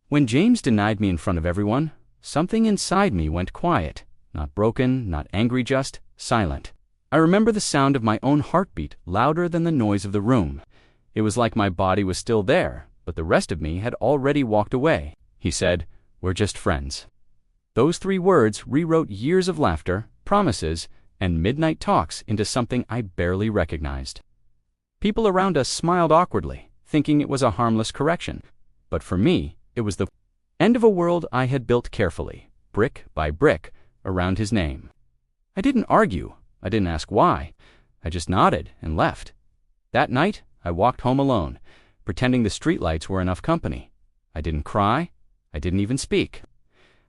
When James denied me in front of everyone, something inside me went quiet. Not broken, not angry, just silent. I remember the sound of my own heartbeat louder than the noise of the room. It was like my body was still there, but the rest of me had already walked away. He said, "We're just friends." Those 3 words rewrote years of laughter, promises, and midnight talks into something I barely recognized. People around us smiled awkwardly, thinking it was a harmless correction. But for me, it was the end of a world I had built carefully, brick by brick, around his name. I didn't argue. I didn't ask why. I just nodded and left. That night, I walked home alone, pretending the streetlights were enough company. I didn't cry. I didn't even speak.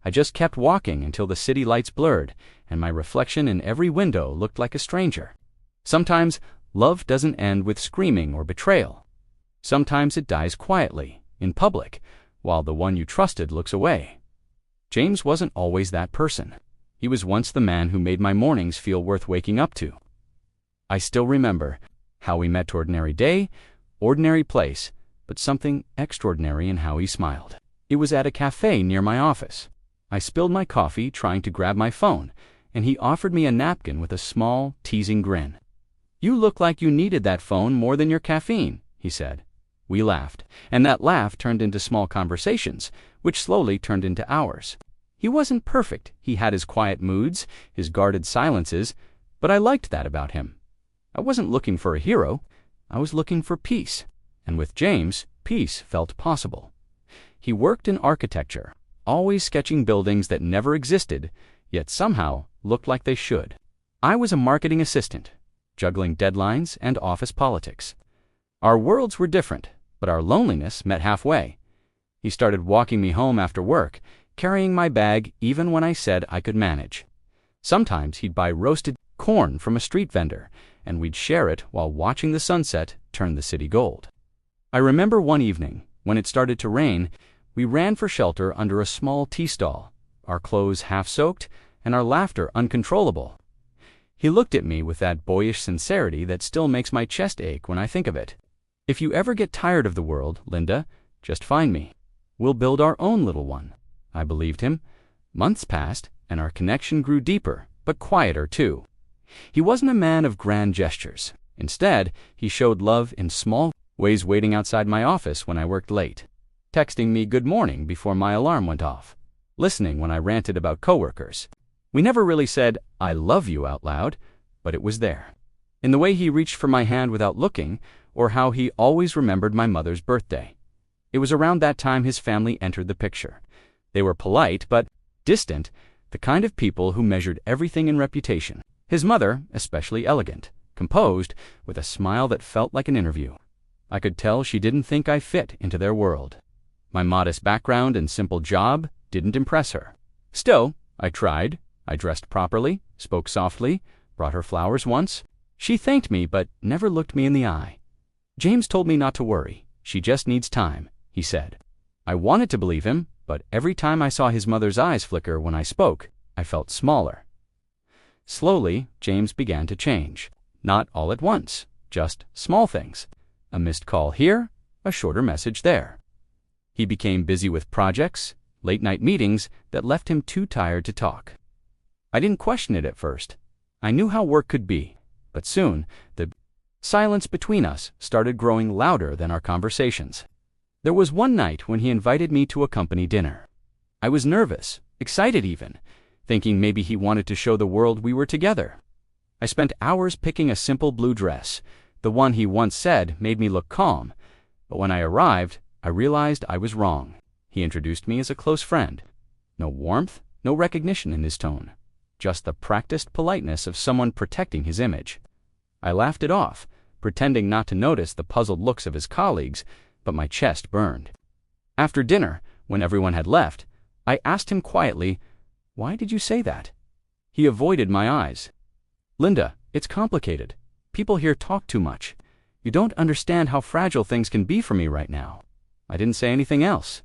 I just kept walking until the city lights blurred, and my reflection in every window looked like a stranger. Sometimes, love doesn't end with screaming or betrayal. Sometimes it dies quietly, in public, while the one you trusted looks away. James wasn't always that person. He was once the man who made my mornings feel worth waking up to. I still remember how we met ordinary day, ordinary place, but something extraordinary in how he smiled. It was at a cafe near my office. I spilled my coffee trying to grab my phone, and he offered me a napkin with a small, teasing grin. "You look like you needed that phone more than your caffeine," he said. We laughed, and that laugh turned into small conversations, which slowly turned into hours. He wasn't perfect. He had his quiet moods, his guarded silences, but I liked that about him. I wasn't looking for a hero. I was looking for peace. And with James, peace felt possible. He worked in architecture, always sketching buildings that never existed, yet somehow looked like they should. I was a marketing assistant, juggling deadlines and office politics. Our worlds were different, but our loneliness met halfway. He started walking me home after work, carrying my bag even when I said I could manage. Sometimes he'd buy roasted corn from a street vendor, and we'd share it while watching the sunset turn the city gold. I remember one evening, when it started to rain, we ran for shelter under a small tea stall, our clothes half-soaked and our laughter uncontrollable. He looked at me with that boyish sincerity that still makes my chest ache when I think of it. "If you ever get tired of the world, Linda, just find me. We'll build our own little one." I believed him. Months passed, and our connection grew deeper, but quieter too. He wasn't a man of grand gestures. Instead, he showed love in small ways, waiting outside my office when I worked late, texting me good morning before my alarm went off, listening when I ranted about coworkers. We never really said, "I love you" out loud, but it was there. In the way he reached for my hand without looking, or how he always remembered my mother's birthday. It was around that time his family entered the picture. They were polite, but distant, the kind of people who measured everything in reputation. His mother, especially elegant, composed, with a smile that felt like an interview. I could tell she didn't think I fit into their world. My modest background and simple job didn't impress her. Still, I tried. I dressed properly, spoke softly, brought her flowers once. She thanked me, but never looked me in the eye. "James told me not to worry. She just needs time," he said. I wanted to believe him, but every time I saw his mother's eyes flicker when I spoke, I felt smaller. Slowly, James began to change. Not all at once, just small things. A missed call here, a shorter message there. He became busy with projects, late-night meetings that left him too tired to talk. I didn't question it at first. I knew how work could be, but soon, the silence between us started growing louder than our conversations. There was one night when he invited me to a company dinner. I was nervous, excited even, thinking maybe he wanted to show the world we were together. I spent hours picking a simple blue dress. The one he once said made me look calm, but when I arrived, I realized I was wrong. He introduced me as a close friend. No warmth, no recognition in his tone. Just the practiced politeness of someone protecting his image. I laughed it off, pretending not to notice the puzzled looks of his colleagues, but my chest burned. After dinner, when everyone had left, I asked him quietly, "Why did you say that?" He avoided my eyes. "Linda, it's complicated. People here talk too much. You don't understand how fragile things can be for me right now." I didn't say anything else.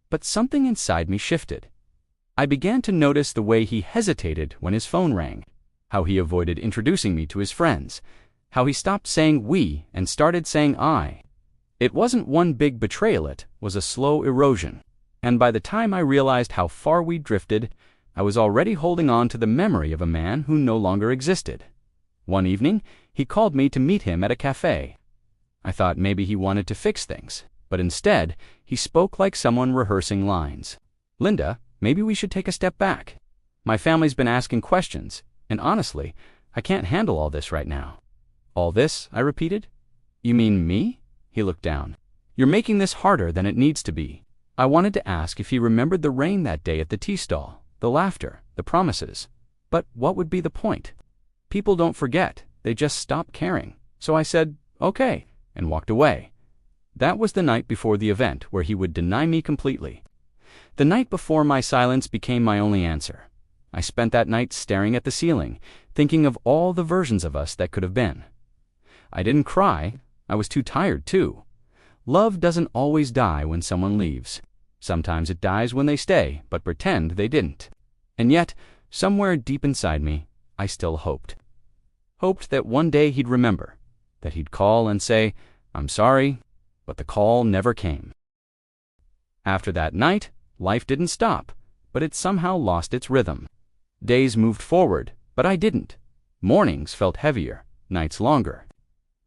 But something inside me shifted. I began to notice the way he hesitated when his phone rang, how he avoided introducing me to his friends, how he stopped saying "we" and started saying "I." It wasn't one big betrayal, it was a slow erosion. And by the time I realized how far we'd drifted, I was already holding on to the memory of a man who no longer existed. One evening, he called me to meet him at a cafe. I thought maybe he wanted to fix things, but instead, he spoke like someone rehearsing lines. "Linda, maybe we should take a step back. My family's been asking questions, and honestly, I can't handle all this right now." "All this?" I repeated. "You mean me?" He looked down. "You're making this harder than it needs to be." I wanted to ask if he remembered the rain that day at the tea stall, the laughter, the promises. But what would be the point? People don't forget, they just stop caring. So I said, "Okay," and walked away. That was the night before the event where he would deny me completely. The night before my silence became my only answer. I spent that night staring at the ceiling, thinking of all the versions of us that could have been. I didn't cry. I was too tired, too. Love doesn't always die when someone leaves. Sometimes it dies when they stay, but pretend they didn't. And yet, somewhere deep inside me, I still hoped. Hoped that one day he'd remember, that he'd call and say, "I'm sorry," but the call never came. After that night, life didn't stop, but it somehow lost its rhythm. Days moved forward, but I didn't. Mornings felt heavier, nights longer.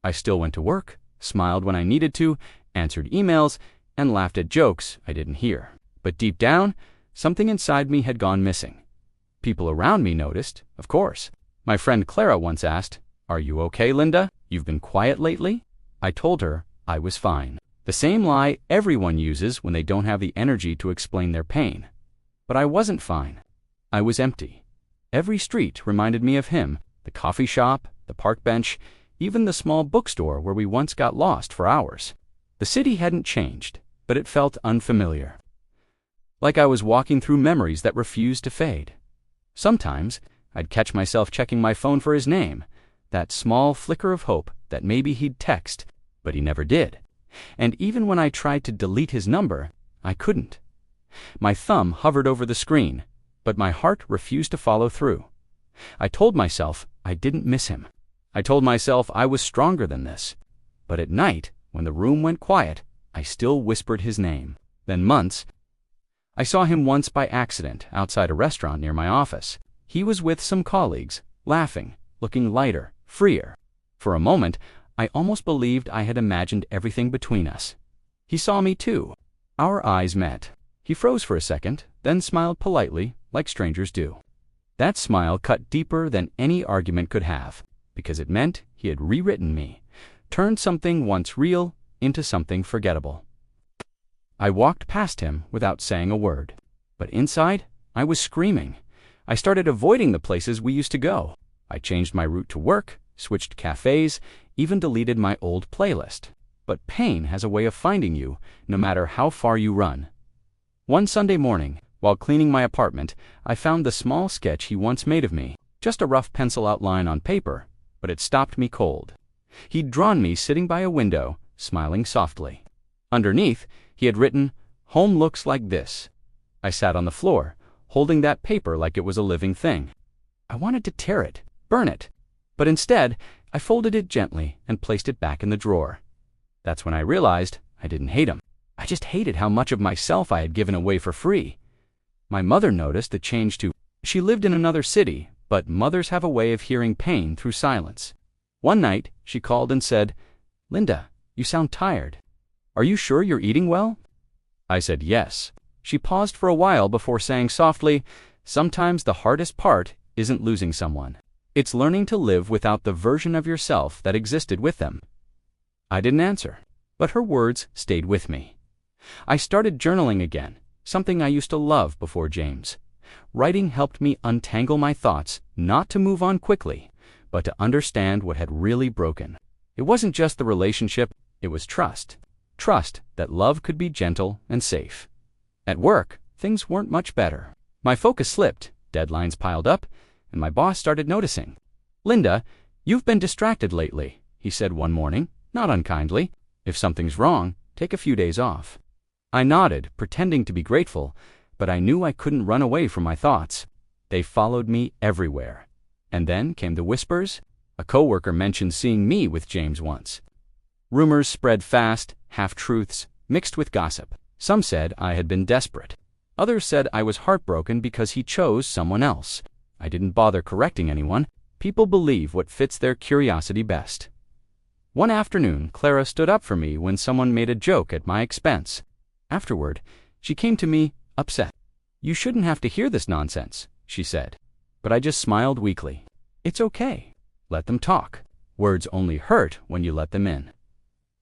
I still went to work, smiled when I needed to, answered emails, and laughed at jokes I didn't hear. But deep down, something inside me had gone missing. People around me noticed, of course. My friend Clara once asked, "Are you okay, Linda? You've been quiet lately?" I told her I was fine. The same lie everyone uses when they don't have the energy to explain their pain. But I wasn't fine. I was empty. Every street reminded me of him, the coffee shop, the park bench, even the small bookstore where we once got lost for hours. The city hadn't changed, but it felt unfamiliar. Like I was walking through memories that refused to fade. Sometimes, I'd catch myself checking my phone for his name, that small flicker of hope that maybe he'd text, but he never did. And even when I tried to delete his number, I couldn't. My thumb hovered over the screen, but my heart refused to follow through. I told myself I didn't miss him. I told myself I was stronger than this. But at night, when the room went quiet, I still whispered his name. Then months. I saw him once by accident outside a restaurant near my office. He was with some colleagues, laughing, looking lighter, freer. For a moment, I almost believed I had imagined everything between us. He saw me too. Our eyes met. He froze for a second, then smiled politely, like strangers do. That smile cut deeper than any argument could have, because it meant he had rewritten me, turned something once real into something forgettable. I walked past him without saying a word. But inside, I was screaming. I started avoiding the places we used to go. I changed my route to work, switched cafes, even deleted my old playlist. But pain has a way of finding you, no matter how far you run. One Sunday morning, while cleaning my apartment, I found the small sketch he once made of me. Just a rough pencil outline on paper, but it stopped me cold. He'd drawn me sitting by a window, smiling softly. Underneath, he had written, "Home looks like this." I sat on the floor, holding that paper like it was a living thing. I wanted to tear it, burn it. But instead, I folded it gently and placed it back in the drawer. That's when I realized I didn't hate him. I just hated how much of myself I had given away for free. My mother noticed the change too. She lived in another city, but mothers have a way of hearing pain through silence. One night, she called and said, "Linda, you sound tired. Are you sure you're eating well?" I said yes. She paused for a while before saying softly, "Sometimes the hardest part isn't losing someone. It's learning to live without the version of yourself that existed with them." I didn't answer, but her words stayed with me. I started journaling again, something I used to love before James. Writing helped me untangle my thoughts, not to move on quickly, but to understand what had really broken. It wasn't just the relationship, it was trust. Trust that love could be gentle and safe. At work, things weren't much better. My focus slipped, deadlines piled up, and my boss started noticing. "Linda, you've been distracted lately," he said one morning, not unkindly. "If something's wrong, take a few days off." I nodded, pretending to be grateful, but I knew I couldn't run away from my thoughts. They followed me everywhere. And then came the whispers. A coworker mentioned seeing me with James once. Rumors spread fast, half-truths, mixed with gossip. Some said I had been desperate. Others said I was heartbroken because he chose someone else. I didn't bother correcting anyone. People believe what fits their curiosity best. One afternoon, Clara stood up for me when someone made a joke at my expense. Afterward, she came to me, upset. "You shouldn't have to hear this nonsense," she said. But I just smiled weakly. "It's okay. Let them talk. Words only hurt when you let them in."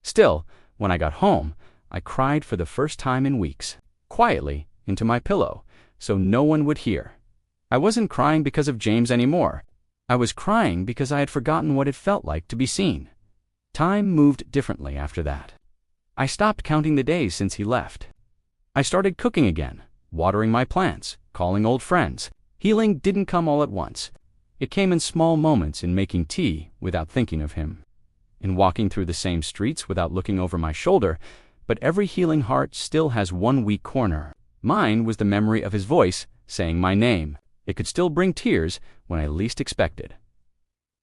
Still, when I got home, I cried for the first time in weeks, quietly, into my pillow, so no one would hear. I wasn't crying because of James anymore. I was crying because I had forgotten what it felt like to be seen. Time moved differently after that. I stopped counting the days since he left. I started cooking again, watering my plants, calling old friends. Healing didn't come all at once. It came in small moments, in making tea without thinking of him, in walking through the same streets without looking over my shoulder. But every healing heart still has one weak corner. Mine was the memory of his voice saying my name. It could still bring tears when I least expected.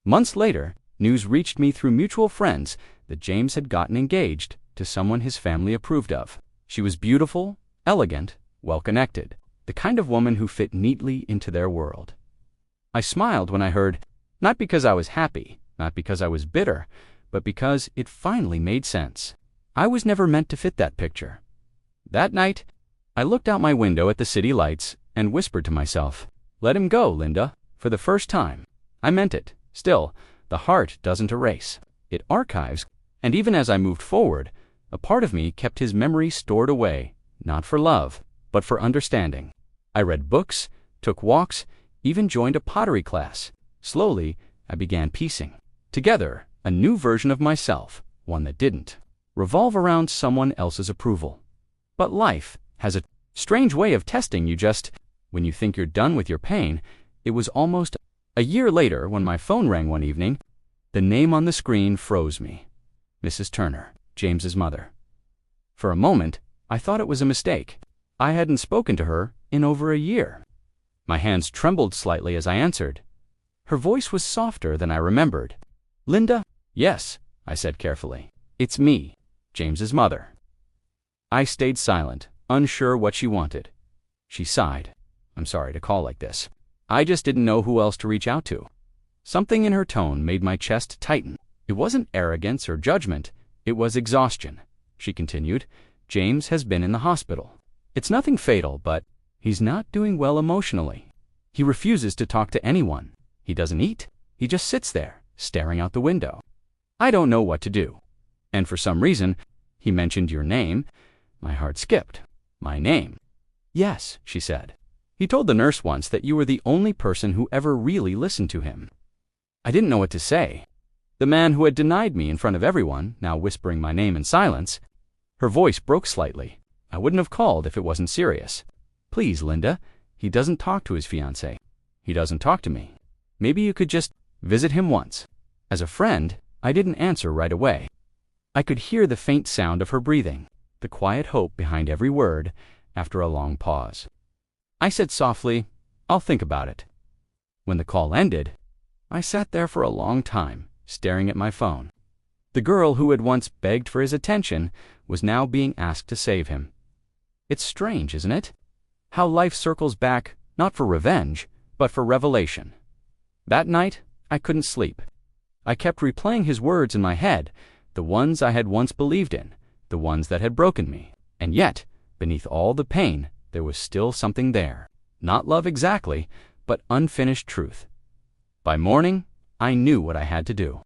Months later, news reached me through mutual friends that James had gotten engaged to someone his family approved of. She was beautiful, elegant, well-connected, the kind of woman who fit neatly into their world. I smiled when I heard, not because I was happy, not because I was bitter, but because it finally made sense. I was never meant to fit that picture. That night, I looked out my window at the city lights and whispered to myself, "Let him go, Linda." For the first time. I meant it. Still, the heart doesn't erase. It archives, and even as I moved forward, a part of me kept his memory stored away, not for love, but for understanding. I read books, took walks, even joined a pottery class. Slowly, I began piecing together a new version of myself, one that didn't revolve around someone else's approval. But life has a strange way of testing you just when you think you're done with your pain. It was almost a year later when my phone rang one evening. The name on the screen froze me. Mrs. Turner, James's mother. For a moment, I thought it was a mistake. I hadn't spoken to her in over a year. My hands trembled slightly as I answered. Her voice was softer than I remembered. "Linda?" "Yes," I said carefully. "It's me, James's mother." I stayed silent, unsure what she wanted. She sighed. "I'm sorry to call like this. I just didn't know who else to reach out to." Something in her tone made my chest tighten. It wasn't arrogance or judgment. It was exhaustion. She continued, "James has been in the hospital. It's nothing fatal, but he's not doing well emotionally. He refuses to talk to anyone. He doesn't eat. He just sits there, staring out the window. I don't know what to do." And for some reason, he mentioned your name. My heart skipped. "My name?" "Yes," she said. "He told the nurse once that you were the only person who ever really listened to him." I didn't know what to say. The man who had denied me in front of everyone, now whispering my name in silence. Her voice broke slightly. "I wouldn't have called if it wasn't serious. Please, Linda, he doesn't talk to his fiancée. He doesn't talk to me. Maybe you could just visit him once." As a friend, I didn't answer right away. I could hear the faint sound of her breathing, the quiet hope behind every word, after a long pause. I said softly, "I'll think about it." When the call ended, I sat there for a long time, staring at my phone. The girl who had once begged for his attention was now being asked to save him. It's strange, isn't it? How life circles back, not for revenge, but for revelation. That night, I couldn't sleep. I kept replaying his words in my head, the ones I had once believed in, the ones that had broken me. And yet, beneath all the pain, there was still something there. Not love exactly, but unfinished truth. By morning, I knew what I had to do.